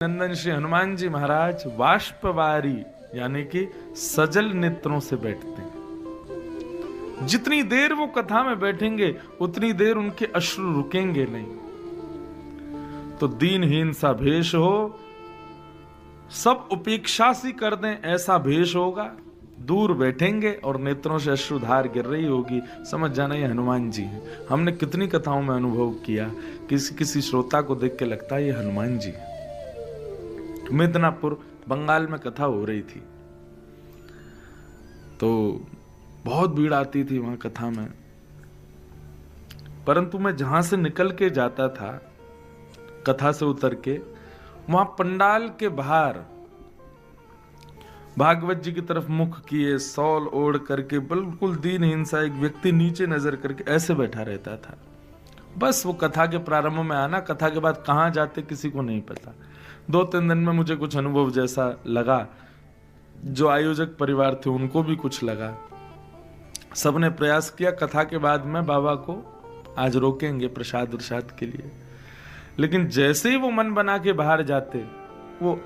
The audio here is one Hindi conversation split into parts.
नंदन श्री हनुमान जी महाराज बाष्पवारी यानी कि सजल नेत्रों से बैठते हैं। जितनी देर वो कथा में बैठेंगे उतनी देर उनके अश्रु रुकेंगे नहीं। तो दीनहीन सा भेष हो, सब उपेक्षा सी कर दें ऐसा भेष होगा, दूर बैठेंगे और नेत्रों से अश्रुधार गिर रही होगी, समझ जाना ये हनुमान जी हैं। हमने कितनी कथाओं में अनुभव किया, किसी श्रोता को देख के लगता है ये हनुमान जी है। मिदनापुर बंगाल में कथा हो रही थी तो बहुत भीड़ आती थी वहां कथा में, परंतु मैं जहां से निकल के जाता था कथा से उतर के, वहां पंडाल के बाहर भागवत जी की तरफ मुख किए, सौल ओढ़ करके बिल्कुल दीनहीन सा एक व्यक्ति नीचे नजर करके ऐसे बैठा रहता था। बस वो कथा के प्रारंभ में आना, कथा के बाद कहां जाते किसी को नहीं पता। 2-3 दिन में मुझे कुछ अनुभव जैसा लगा, जो आयोजक परिवार थे उनको भी कुछ लगा। सबने प्रयास किया कथा के बाद में बाबा को आज रोकेंगे प्रसाद प्रसाद के लिए, लेकिन जैसे ही वो मन बना के बाहर जाते वो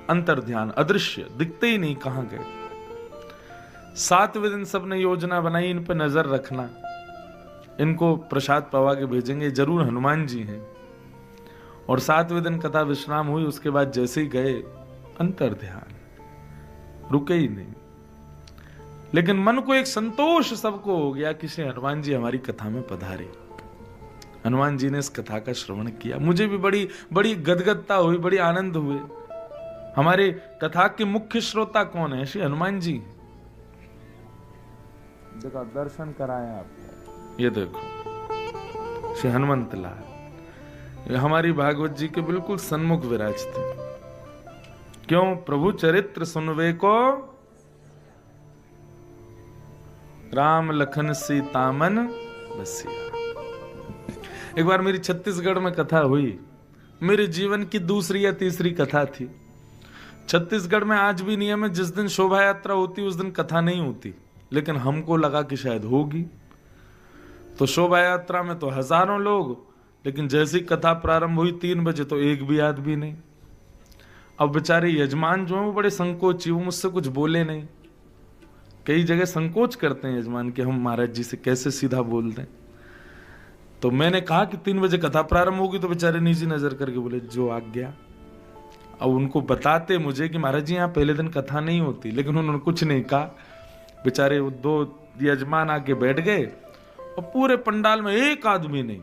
अंतर ध्यान अदृश्य दिखते ही नहीं, कहां गए। 7वें दिन सबने योजना बनाई, इन पे नजर रखना, इनको प्रसाद पवा के भेजेंगे, जरूर हनुमान जी हैं। और 7वें दिन कथा विश्राम हुई, उसके बाद जैसे ही गए अंतर ध्यान, रुके ही नहीं। लेकिन मन को एक संतोष सबको हो गया कि श्री हनुमान जी हमारी कथा में पधारे। हनुमान जी ने इस कथा का श्रवण किया, मुझे भी बड़ी बड़ी गदगदता हुई, बड़ी आनंद हुए। हमारे कथा के मुख्य श्रोता कौन है? श्री हनुमान जी। देखो दर्शन कराए आपको, ये देखो श्री हनुमंत लाल हमारी भागवत जी के बिल्कुल सन्मुख विराजते। क्यों? प्रभु चरित्र सुनवे को राम लखन सीता मन बसिया। एक बार मेरी छत्तीसगढ़ में कथा हुई, मेरे जीवन की दूसरी या तीसरी कथा थी। छत्तीसगढ़ में आज भी नियम है, जिस दिन शोभा यात्रा होती उस दिन कथा नहीं होती, लेकिन हमको लगा कि शायद होगी। तो शोभा यात्रा में तो हजारों लोग, लेकिन जैसी कथा प्रारंभ हुई 3 बजे तो एक भी आदमी नहीं। अब बेचारे यजमान जो है वो बड़े संकोची, वो मुझसे कुछ बोले नहीं। कई जगह संकोच करते हैं यजमान कि हम महाराज जी से कैसे सीधा बोल दें। तो मैंने कहा कि 3 बजे कथा प्रारंभ होगी, तो बेचारे नीचे नजर करके बोले जो आज्ञा। अब उनको बताते मुझे कि महाराज जी यहाँ पहले दिन कथा नहीं होती, लेकिन उन्होंने कुछ नहीं कहा। बेचारे 2 यजमान आके बैठ गए और पूरे पंडाल में एक आदमी नहीं।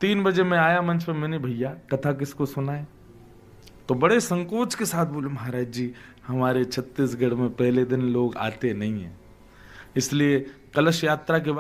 3 बजे मैं आया मंच पर, मैंने भैया कथा किसको सुनाए? तो बड़े संकोच के साथ बोले महाराज जी हमारे छत्तीसगढ़ में पहले दिन लोग आते नहीं हैं, इसलिए कलश यात्रा के बाद